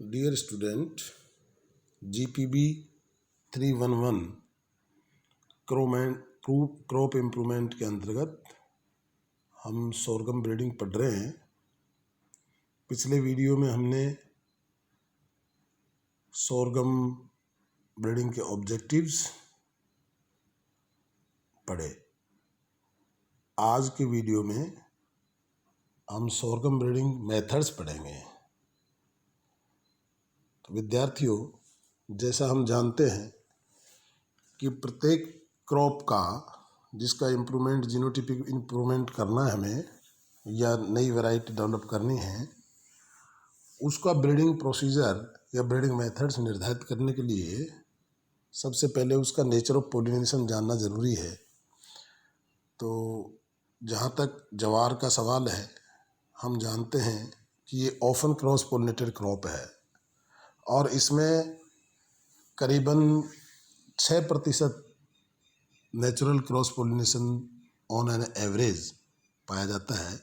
Dear student, GPB 311 crop improvement के अंतर्गत हम सोरगम ब्रीडिंग पढ़ रहे हैं। पिछले वीडियो में हमने सोरगम ब्रीडिंग के ऑब्जेक्टिव्स पढ़े। आज के वीडियो में हम सोरगम ब्रीडिंग मेथड्स पढ़ेंगे। तो विद्यार्थियों, जैसा हम जानते हैं कि प्रत्येक क्रॉप का जिसका इम्प्रूवमेंट जीनोटिपिक इम्प्रूवमेंट करना है हमें या नई वैरायटी डेवलप करनी है, उसका ब्रीडिंग प्रोसीजर या ब्रीडिंग मेथड्स निर्धारित करने के लिए सबसे पहले उसका नेचर ऑफ पॉलिनेशन जानना ज़रूरी है। तो जहाँ तक जवार का सवाल है, हम जानते हैं कि ये ऑफन क्रॉस पोलिनेटेड क्रॉप है और इसमें करीबन 6% natural cross pollination on an average पाया जाता है।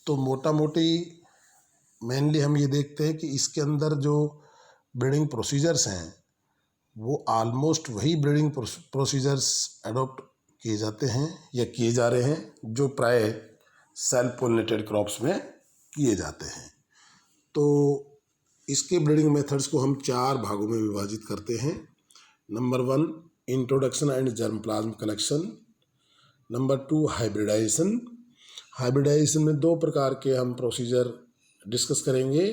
तो मोटा मोटी मेनली हम ये देखते हैं कि इसके अंदर जो ब्रीडिंग प्रोसीजर्स हैं वो ऑलमोस्ट वही ब्रीडिंग प्रोसीजर्स अडॉप्ट किए जाते हैं या किए जा रहे हैं जो प्राय सेल्फ पोलिनेटेड क्रॉप्स में किए जाते हैं। तो इसके ब्रीडिंग मेथड्स को हम 4 भागों में विभाजित करते हैं। Number 1 introduction and germ plasm collection. Number 2 hybridization. Hybridization में 2 प्रकार के हम प्रोसीजर डिस्कस करेंगे।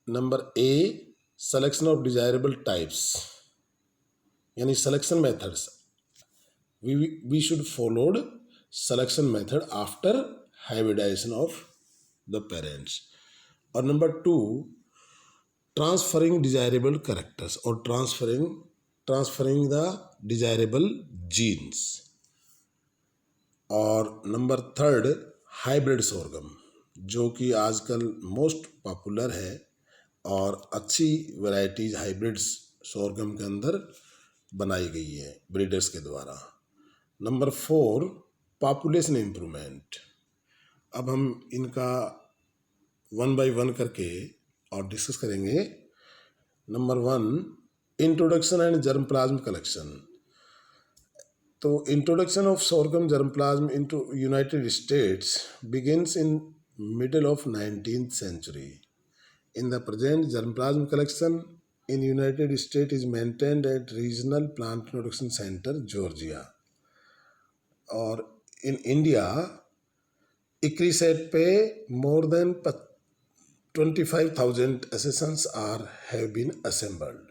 Number A selection of desirable types, यानी selection methods. We should followed selection method after hybridization of the parents. और नंबर 2 ट्रांसफरिंग डिजायरेबल कैरेक्टर्स और transferring the desirable genes. और number 3 hybrid sorghum, जो कि आजकल most popular है और अच्छी वैरायटीज हाइब्रिड सोरगम के अंदर बनाई गई है ब्रीडर्स के द्वारा। Number 4 population improvement. अब हम इनका 1 बाय 1 करके और डिस्कस करेंगे। Number 1 introduction and germ plasm collection. तो introduction of sorghum germ plasm into United States begins in middle of 19th century. In the present, germ plasm collection in United States is maintained at Regional Plant Production Center, Georgia. और in India, ICRISAT पे more than 25,000 accessions have been assembled.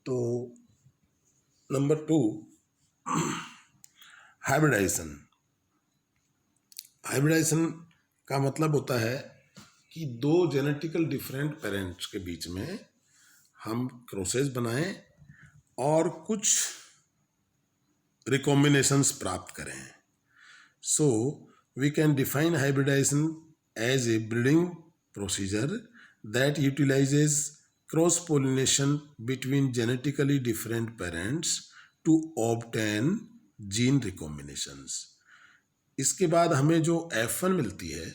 तो number 2 hybridization. Hybridisation का मतलब होता है कि 2 genetical different parents के बीच में हम क्रॉसेस बनाएं और कुछ रिकॉम्बिनेशंस प्राप्त करें। So we can define hybridization as a breeding procedure that utilizes cross pollination between genetically different parents to obtain gene recombinations. इसके बाद हमें जो F1 मिलती है,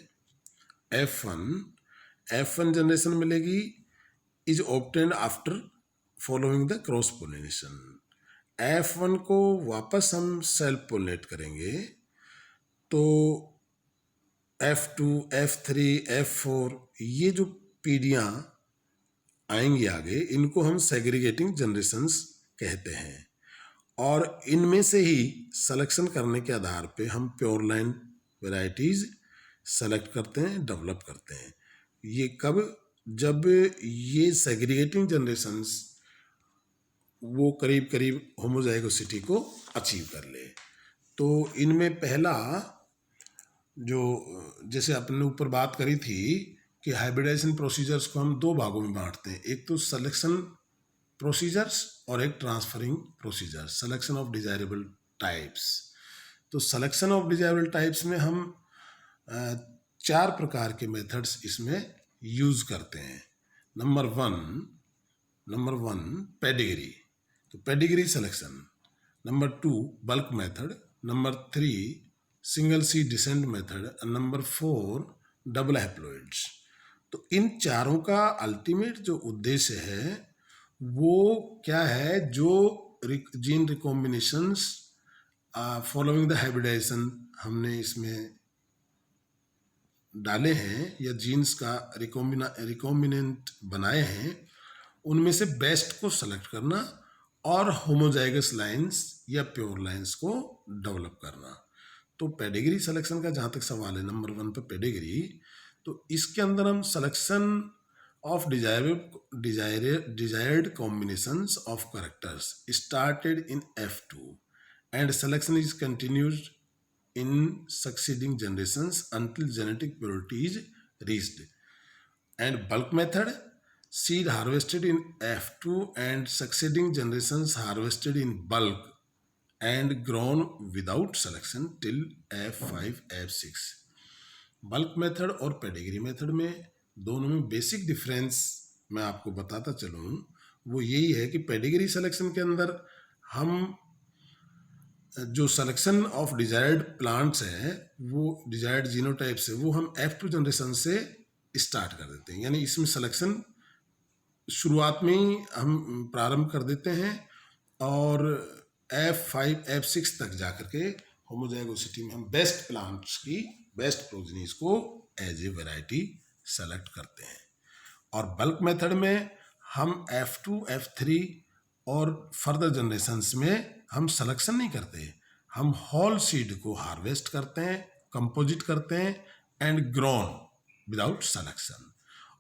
F1 जनरेशन मिलेगी is obtained after following the cross pollination. F1 को वापस हम सेल्फ पोलिनेट करेंगे तो F2, F3, F4 ये जो पीढ़ियाँ आएंगी आगे, इनको हम सेग्रीगेटिंग जनरेशन्स कहते हैं। और इनमें से ही सिलेक्शन करने के आधार पे हम प्योर लाइन वैरायटीज़ सेलेक्ट करते हैं, डेवलप करते हैं। ये कब? जब ये सेग्रीगेटिंग जनरेशन्स वो करीब करीब होमोजाइगोसिटी को अचीव कर ले। तो इनमें पहला जो, जैसे अपने ऊपर बात करी थी कि हाइब्रिडाइजेशन प्रोसीजर्स को हम 2 भागों में बांटते हैं, एक तो सिलेक्शन प्रोसीजर्स और एक transferring procedure, selection of desirable types. तो सिलेक्शन ऑफ डिजायरेबल टाइप्स में हम 4 प्रकार के मेथड्स इसमें यूज करते हैं। नंबर 1 पेडिग्री, तो pedigree selection. Number 2 bulk method. Number 3 single seed descent method. Number 4 double haploids. तो इन चारों का अल्टीमेट जो उद्देश्य है वो क्या है, जो जीन रिकॉम्बिनेशंस फॉलोइंग द हाइब्रिडाइजेशन हमने इसमें डाले हैं या जीन्स का रिकॉम्बिनेंट बनाए हैं, उनमें से बेस्ट को सेलेक्ट करना और होमोजाइगस लाइंस या प्योर लाइंस को डेवलप करना। तो पेडिग्री सिलेक्शन का जहाँ तक सवाल है, नंबर 1 पे पेडिग्री, तो इसके अंदर हम selection of desired combinations of characters started in F2 and selection is continued in succeeding generations until genetic purity is reached. And bulk method, seed harvested in F2 and succeeding generations harvested in bulk and grown without selection till F5 F6. Bulk method और pedigree method में दोनों में basic difference मैं आपको बताता चलूँ, वो यही है कि पेडिग्री सिलेक्शन के अंदर हम जो सिलेक्शन ऑफ डिजायर्ड प्लांट्स है, वो डिजायर्ड जीनोटाइप्स है, वो हम F2 जनरेशन से स्टार्ट कर देते हैं। यानी इसमें सिलेक्शन शुरुआत में ही हम प्रारंभ कर देते हैं और F5 F6 तक जाकर के होमोजाइगोसिटी में हम बेस्ट प्लांट्स की बेस्ट प्रोजेनीज को एज ए वैरायटी सेलेक्ट करते हैं। और बल्क मेथड में हम F2 F3 और फर्दर जनरेशन्स में हम सिलेक्शन नहीं करते, हम होल सीड को हार्वेस्ट करते हैं, कंपोजिट करते हैं एंड ग्रोन विदाउट सिलेक्शन।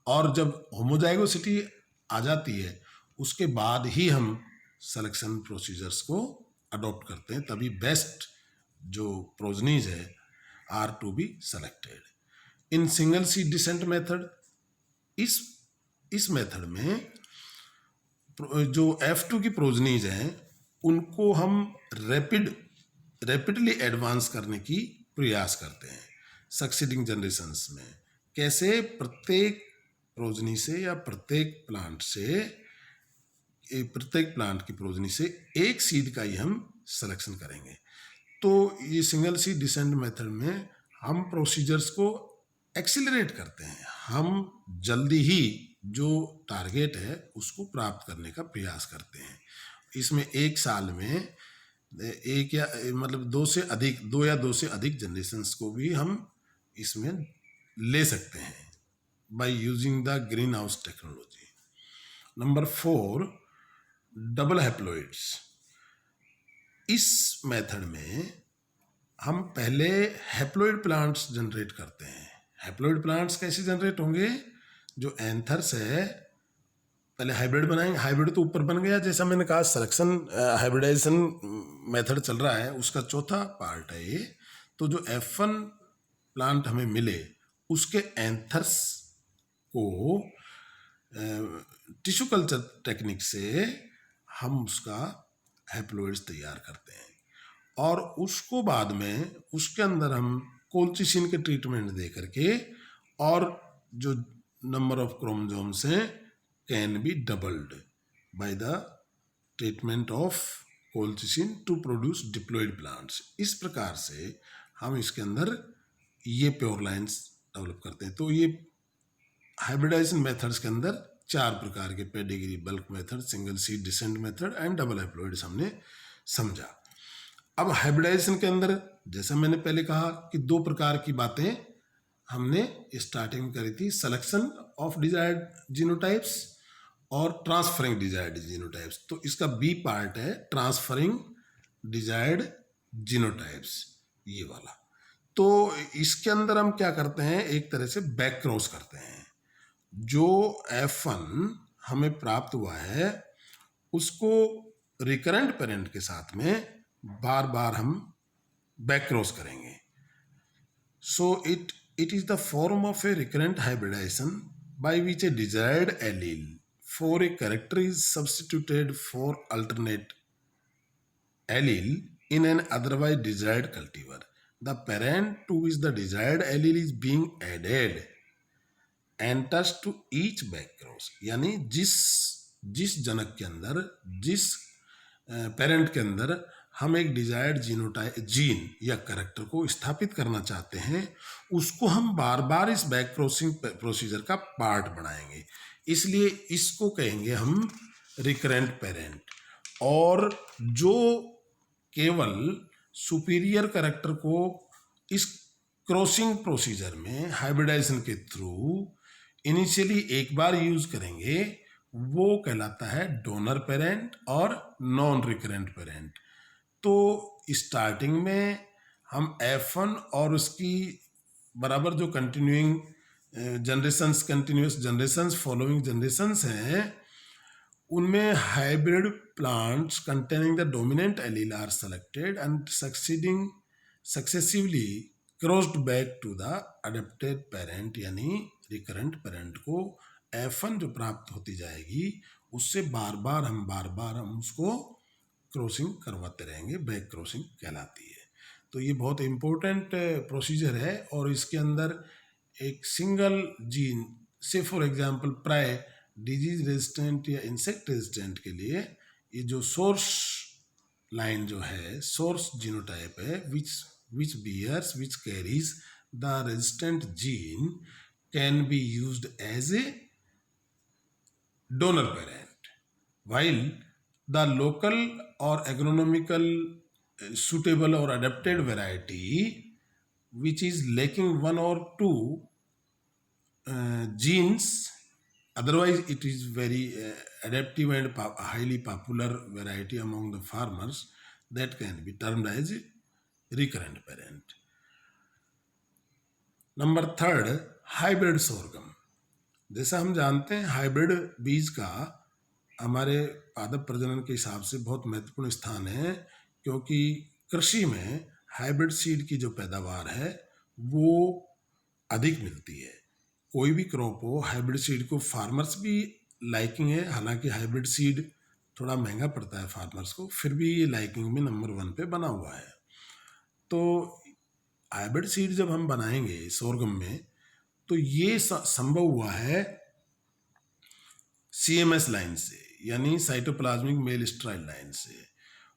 और जब होमोजाइगोसिटी आ जाती है उसके बाद ही हम सिलेक्शन प्रोसीजर्स को अडॉप्ट करते हैं, तभी बेस्ट जो प्रोजनीज है are to be selected. In single seed descent method, इस मेथड में जो F2 की प्रोजनीज हैं उनको हम रैपिडली एडवांस करने की प्रयास करते हैं सक्सीडिंग जनरेशन्स में। कैसे? प्रत्येक प्रोजनी से या प्रत्येक प्लांट की प्रोजनी से एक सीड का ही हम सिलेक्शन करेंगे। तो ये सिंगल सीड डिसेंट मेथड में हम प्रोसीजर्स को एक्सीलरेट करते हैं, हम जल्दी ही जो टारगेट है उसको प्राप्त करने का प्रयास करते हैं। इसमें एक साल में दो या दो से अधिक जनरेशन्स को भी हम इसमें ले सकते हैं by using the green house technology. Number 4, double haploids. इस मेथड में हम पहले हैप्लॉइड प्लांट्स जनरेट करते हैं। हैप्लॉइड प्लांट्स कैसे जनरेट होंगे? जो एंथर्स है पहले हाइब्रिड बनाएंगे, हाइब्रिड तो ऊपर बन गया, जैसा मैंने कहा सिलेक्शन हाइब्रिडाइजेशन मेथड चल रहा है उसका चौथा पार्ट है ये। तो जो F1 प्लांट हमें मिले उसके एंथर्स को टिश्यू कल्चर टेक्निक से हम उसका हैप्लॉइड्स तैयार करते हैं और उसको बाद में उसके अंदर हम कोल्चिसिन के ट्रीटमेंट दे करके और जो नंबर ऑफ क्रोमोसोम्स हैं can be doubled by the treatment of colchicine to produce diploid plants. इस प्रकार से हम इसके अंदर ये प्योर लाइन्स डेवलप करते हैं। तो ये हाइब्रिडाइजेशन मेथड्स के अंदर 4 प्रकार के pedigree, bulk method, single seed descent method and double haploids हमने समझा। अब हाइब्रिडाइजेशन के अंदर जैसा मैंने पहले कहा कि 2 प्रकार की बातें हमने स्टार्टिंग में करी थी, सिलेक्शन ऑफ डिजायर्ड जीनोटाइप्स और ट्रांसफरिंग डिजायर्ड जीनोटाइप्स। तो इसका बी पार्ट है ट्रांसफरिंग डिजायर्ड जीनोटाइप्स, ये वाला। तो इसके अंदर हम क्या करते हैं, एक तरह से बैक क्रॉस करते हैं। जो F1 हमें प्राप्त हुआ है उसको रिकरेंट पेरेंट के साथ में बार बार हम बैक क्रॉस करेंगे। सो it is the form of a recurrent hybridization by which a desired allele for a character is substituted for alternate allele in an otherwise desired cultivar. The parent to which the desired allele is being added enters to each back cross। यानी जिस जनक के अंदर, जिस parent के अंदर हम एक desired gene या कैरेक्टर को स्थापित करना चाहते हैं, उसको हम बार बार इस बैक क्रॉसिंग प्रोसीजर का पार्ट बनाएंगे, इसलिए इसको कहेंगे हम रिकरेंट पेरेंट। और जो केवल सुपीरियर कैरेक्टर को इस क्रॉसिंग प्रोसीजर में हाइब्रिडाइजेशन के थ्रू इनिशियली एक बार यूज करेंगे, वो कहलाता है डोनर पेरेंट और नॉन रिकरेंट पेरेंट। तो स्टार्टिंग में हम F1 और उसकी बराबर जो continuing generations, continuous generations, following generations हैं, उनमें hybrid plants containing the dominant allele are selected and successively crossed back to the adapted parent, यानी रिकरेंट पेरेंट को F1 जो प्राप्त होती जाएगी उससे बार बार हम उसको क्रॉसिंग करवाते रहेंगे, बैक क्रॉसिंग कहलाती है। तो ये बहुत इम्पोर्टेंट प्रोसीजर है, और इसके अंदर एक सिंगल जीन से फॉर एग्जांपल प्राय डिजीज रेजिस्टेंट या इंसेक्ट रेजिस्टेंट के लिए ये जो सोर्स लाइन जो है, सोर्स जीनोटाइप है, which carries the resistant gene can be used as a donor parent, while the local or agronomical suitable or adapted variety which is lacking one or two genes, otherwise it is very adaptive and highly popular variety among the farmers, that can be termed as recurrent parent. Number third, hybrid sorghum. जैसा हम जानते हैं hybrid बीज का हमारे पादप प्रजनन के हिसाब से बहुत महत्वपूर्ण स्थान है, क्योंकि कृषि में हाइब्रिड सीड की जो पैदावार है वो अधिक मिलती है। कोई भी क्रॉप हो, हाइब्रिड सीड को फार्मर्स भी लाइकिंग है, हालांकि हाइब्रिड सीड थोड़ा महंगा पड़ता है फार्मर्स को, फिर भी ये लाइकिंग में नंबर 1 पे बना हुआ है। तो हाइब्रिड सीड जब हम बनाएंगे सोरगम में, तो ये संभव हुआ है CMS लाइन से, यानी साइटोप्लाज्मिक मेल स्ट्राइल लाइन से,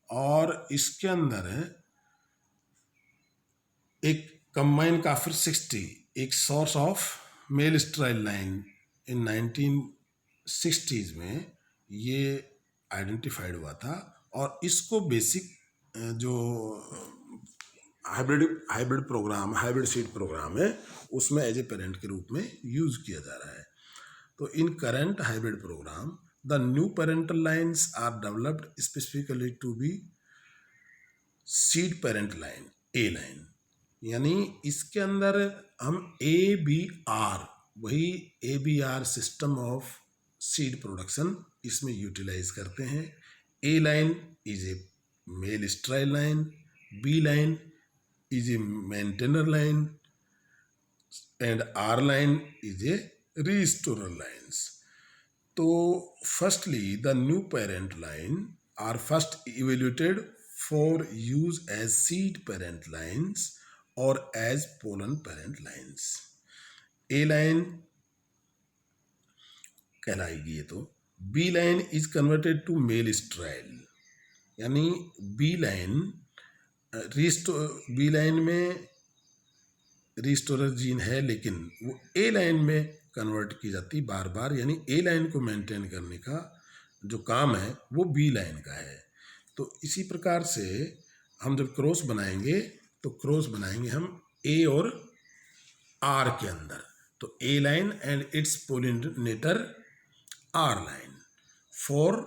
और इसके अंदर एक कंबाइन काफिर 60 एक source of male sterile line in 1960s में ये आइडेंटिफाइड हुआ था, और इसको बेसिक जो hybrid programme, hybrid seed programme है, उसमें एज ए पेरेंट के रूप में यूज किया जा रहा है। तो in current hybrid programme the new parental lines are developed specifically to be seed parent line, A line, यानी इसके अंदर हम ABR, वही ABR system of seed production इसमें यूटिलाइज करते हैं। A line is a male sterile line, B line is a maintainer line, and R line is a restorer lines. So firstly the new parent line are first evaluated for use as seed parent lines or as pollen parent lines. A line कहलाएगी ये। तो B line is converted to male sterile, यानी B line B line में restorer gene है, लेकिन वो ए line में convert की जाती बार बार, यानी ए लाइन को मेंटेन करने का जो काम है वो बी लाइन का है। तो इसी प्रकार से हम जब क्रॉस बनाएंगे तो क्रॉस बनाएंगे हम ए और आर के अंदर, तो A line and its pollinator R line for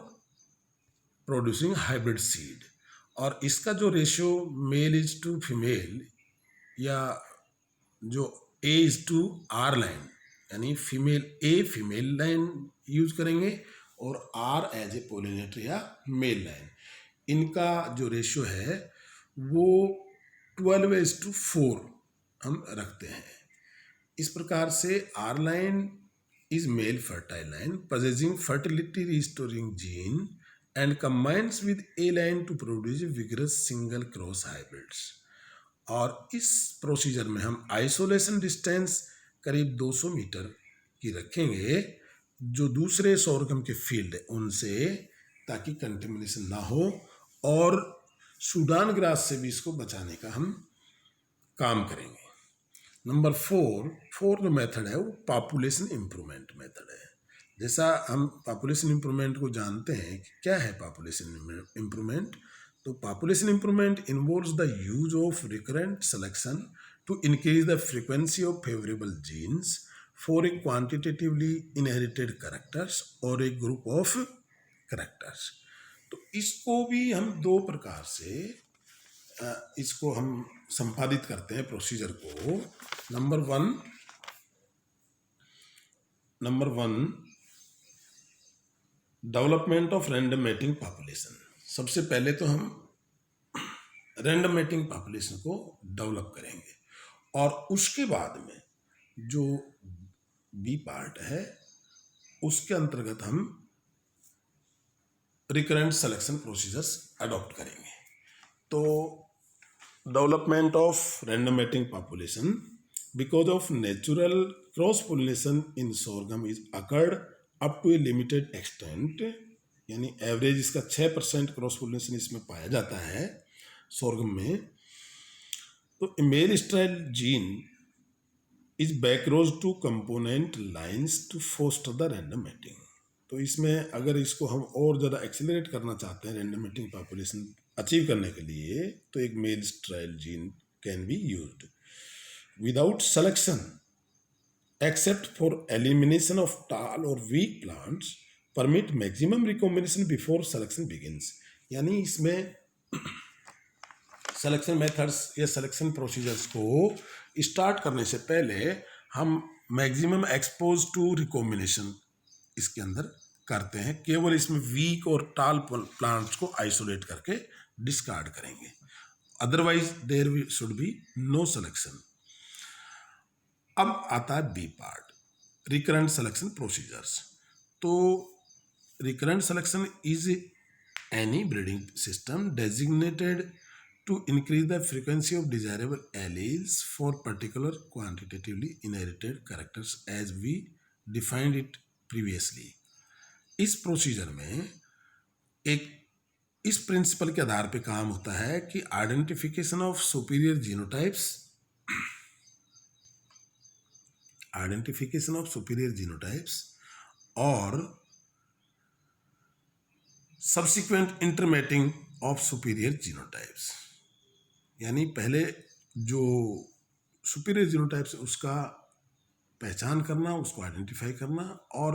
producing hybrid seed. और इसका जो ratio male is to female, या जो A is to R line, यानी फीमेल लाइन यूज करेंगे और R एज ए पोलिनेटर या मेल लाइन, इनका जो रेशियो है वो 12:4 हम रखते हैं। इस प्रकार से R line is male fertile line possessing fertility restoring gene and combines with A line to produce vigorous single cross hybrids। और इस प्रोसीजर में हम आइसोलेशन डिस्टेंस करीब 200 मीटर की रखेंगे जो दूसरे सोरगम के फील्ड है उनसे, ताकि कंटेमिनेशन ना हो और सूडान ग्रास से भी इसको बचाने का हम काम करेंगे। नंबर 4 जो मेथड है वो पॉपुलेशन इम्प्रूवमेंट मेथड है। जैसा हम पॉपुलेशन इम्प्रूवमेंट को जानते हैं कि क्या है पॉपुलेशन इम्प्रूवमेंट, तो population improvement involves the use of recurrent selection to increase the frequency of favourable genes for a quantitatively inherited characters और ए ग्रुप ऑफ कैरेक्टर्स। तो इसको भी हम दो प्रकार से इसको हम संपादित करते हैं प्रोसीजर को। Number one development of random mating population. सबसे पहले तो हम रैंडम मैटिंग पॉपुलेशन को डेवलप करेंगे और उसके बाद में जो बी पार्ट है उसके अंतर्गत हम रिकरेंट सिलेक्शन प्रोसीजर्स अडॉप्ट करेंगे। तो development of random mating population, because of natural cross pollination in sorghum is occurred up to a limited extent, यानी एवरेज इसका 6% क्रॉस पोलिनेशन इसमें पाया जाता है सोरगम में। तो male sterile gene is backcrossed to component lines to foster the random mating. तो इसमें अगर इसको हम और ज़्यादा एक्सेलरेट करना चाहते हैं रैंडम मैटिंग पॉपुलेशन अचीव करने के लिए, तो एक male sterile gene can be used without selection except for elimination of tall or weak plants permit maximum recombination before selection begins। यानी इसमें सिलेक्शन मेथड्स या सिलेक्शन प्रोसीजर्स को स्टार्ट करने से पहले हम मैक्सिमम एक्सपोज टू रिकॉम्बिनेशन इसके अंदर करते हैं। केवल इसमें वीक और टाल प्लांट्स को आइसोलेट करके डिस्कार्ड करेंगे, otherwise there should be no selection. अब आता है B part, recurrent selection procedures. तो recurrent selection is any breeding system designated to increase the frequency of desirable alleles for particular quantitatively inherited characters as we defined it previously. इस procedure में एक इस principal के आधार पे काम होता है कि आइडेंटिफिकेशन ऑफ सुपीरियर जीनोटाइप्स और subsequent intermating of superior genotypes. यानी पहले जो सुपीरियर जीनोटाइप्स उसका पहचान करना, उसको आइडेंटिफाई करना, और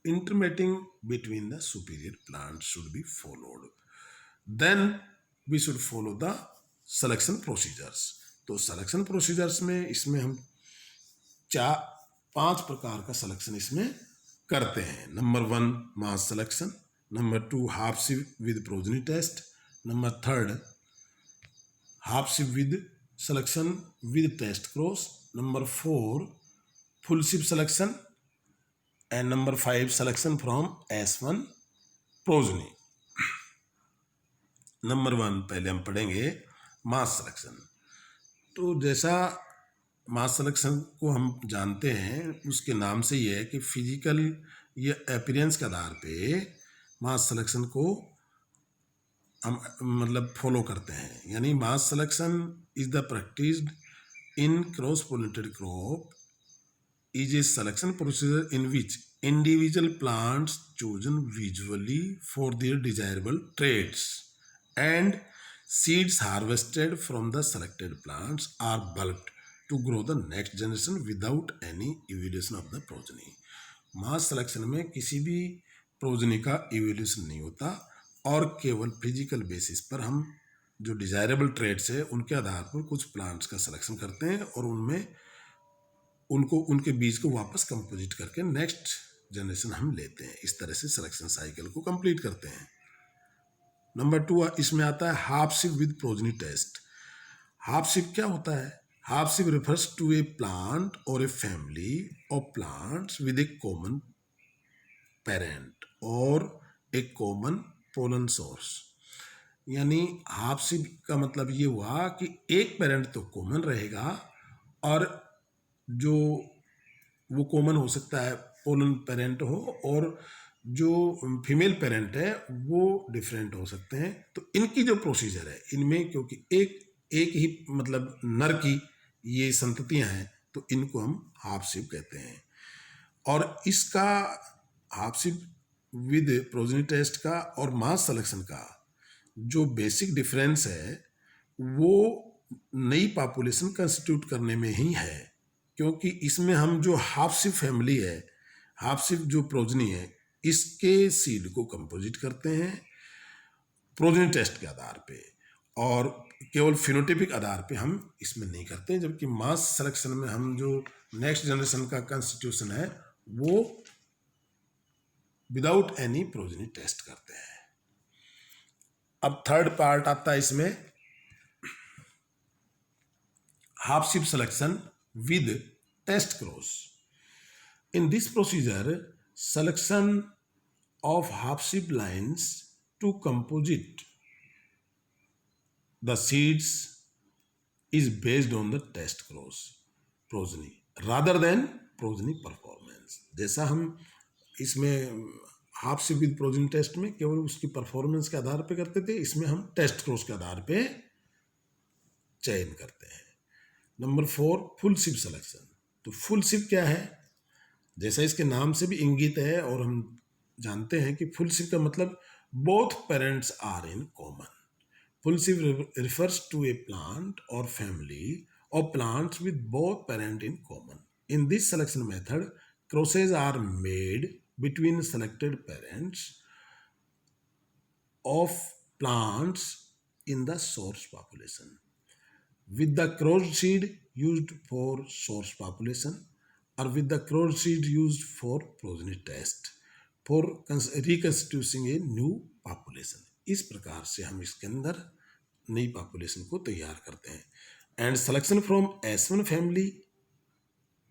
intermating between the superior plant should be followed, then we should follow the selection procedures. तो सिलेक्शन प्रोसीजर्स में इसमें हम 5 प्रकार का सिलेक्शन इसमें करते हैं। Number 1 mass selection, number 2 half sib with progeny test, number 3 half sib with selection with test cross, number 4 full sib selection, and number 5 selection from S1 progeny. Number 1 पहले हम पढ़ेंगे मास सिलेक्शन। तो जैसा मास सिलेक्शन को हम जानते हैं, उसके नाम से ये है कि फिजिकल या अपीयरेंस के आधार पे मास सिलेक्शन को हम मतलब फॉलो करते हैं। यानी mass selection is the practised in cross pollinated crop is a selection procedure in which individual plants chosen visually for their desirable traits and seeds harvested from the selected plants are bulked to grow the next generation without any evolution of the progeny। Mass selection में किसी भी progeny का evolution नहीं होता और केवल physical basis पर हम जो डिजायरेबल ट्रेट्स है उनके आधार पर कुछ प्लांट्स का सिलेक्शन करते हैं और उनमें उनके बीज को वापस कंपोजिट करके नेक्स्ट जनरेशन हम लेते हैं। इस तरह से सिलेक्शन साइकिल को कंप्लीट करते हैं। नंबर 2 इसमें आता है half sib with progeny test. Half sib क्या होता है? Half sieve refers to a plant or a family of plants with a common parent or a common pollen source। यानी हाफ सिव का मतलब ये हुआ कि एक पेरेंट तो कॉमन रहेगा और जो वो कॉमन हो सकता है पोलन पेरेंट हो और जो फीमेल पेरेंट है वो डिफरेंट हो सकते हैं। तो इनकी जो प्रोसीजर है इनमें, क्योंकि एक ही मतलब नर की ये संततियां हैं, तो इनको हम हाफशिप कहते हैं। और इसका हाफशिप विद प्रोजेनी टेस्ट का और मास सिलेक्शन का जो बेसिक डिफरेंस है वो नई पॉपुलेशन कंस्टिट्यूट करने में ही है, क्योंकि इसमें हम जो हाफशिप फैमिली है, हाफशिप जो प्रोजनी है, इसके सीड को कंपोजिट करते हैं प्रोजेनी टेस्ट के आधार पे, और केवल फिनोटिपिक आधार पे हम इसमें नहीं करते। जबकि मास सिलेक्शन में हम जो नेक्स्ट जनरेशन का कंस्टिट्यूशन है वो विदाउट एनी प्रोजेनी टेस्ट करते हैं। अब थर्ड पार्ट आता है इसमें, half sib selection with test cross. In this procedure, selection of half-sheep lines to composite the seeds is based on the test cross progeny rather than progeny performance। जैसा हम इसमें half-sheep with progeny test में केवल उसकी performance के आधार पे करते थे, इसमें हम टेस्ट क्रॉस के आधार पे चयन करते हैं। Number 4, full ship selection. तो फुल शिप क्या है? जैसा इसके नाम से भी इंगित है और हम जानते हैं कि फुल शिप का मतलब both parents are in common. Full sib refers to a plant और family of plants with both parent in common. In this selection method, crosses are made between selected parents of plants in the source population, with the crossed seed used for source population or with the crossed seed used for progeny test for reconstituting a new population। इस प्रकार से हम इसके अंदर नई population को तैयार करते हैं। And selection from S1 family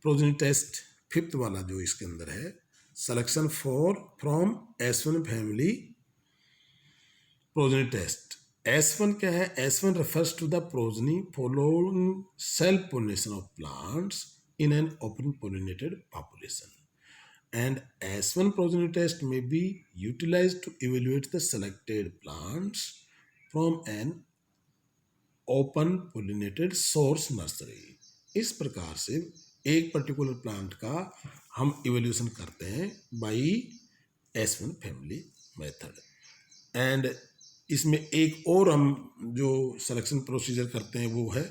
progeny test, fifth वाला जो इसके अंदर है, selection from S1 family progeny test. S1 क्या है? S1 refers to the progeny following self pollination of plants in an open pollinated population, and S1 progeny test may be utilized to evaluate the selected plants from an open pollinated source nursery. इस प्रकार से एक particular plant का हम evolution करते हैं by S1 family method. And इसमें एक और हम जो सिलेक्शन प्रोसीजर करते हैं वो है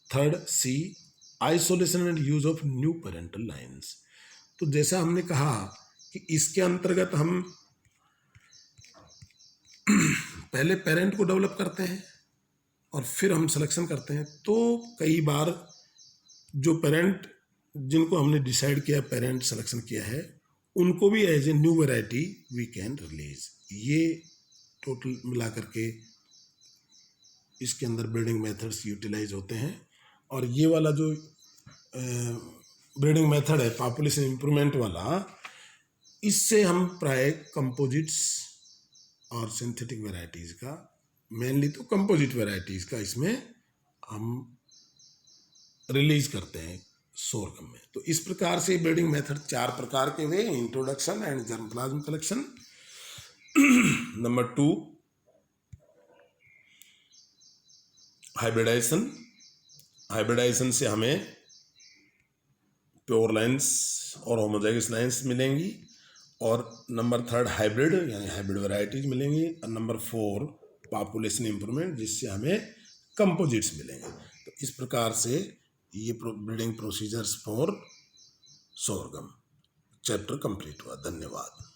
third C, isolation and use of new parental lines. तो जैसा हमने कहा कि इसके अंतर्गत हम पहले पेरेंट को डेवलप करते हैं और फिर हम सिलेक्शन करते हैं। तो कई बार जो पेरेंट जिनको हमने डिसाइड किया, पेरेंट सिलेक्शन किया है, उनको भी as a new variety we can release. ये टोटल मिला करके इसके अंदर ब्रीडिंग मेथड्स यूटिलाइज होते हैं। और ये वाला जो ब्रीडिंग मेथड है पॉपुलेशन इंप्रूवमेंट वाला, इससे हम प्राय कंपोजिट्स और सिंथेटिक वैरायटीज़ का, मेनली तो कंपोजिट वैरायटीज़ का इसमें हम रिलीज करते हैं सोरगम में। तो इस प्रकार से ब्रीडिंग मेथड 4 प्रकार के हुए, introduction and germplasm collection. Number 2, hybridization. Hybridization से हमें प्योर लाइन्स और होमोजाइगस लाइन्स मिलेंगी। और नंबर 3 हाइब्रिड यानी हाइब्रिड वैरायटीज मिलेंगी। और नंबर 4 पॉपुलेशन इंप्रूवमेंट, जिससे हमें कंपोजिट्स मिलेंगे। तो इस प्रकार से ये breeding procedures for sorghum chapter complete हुआ। धन्यवाद।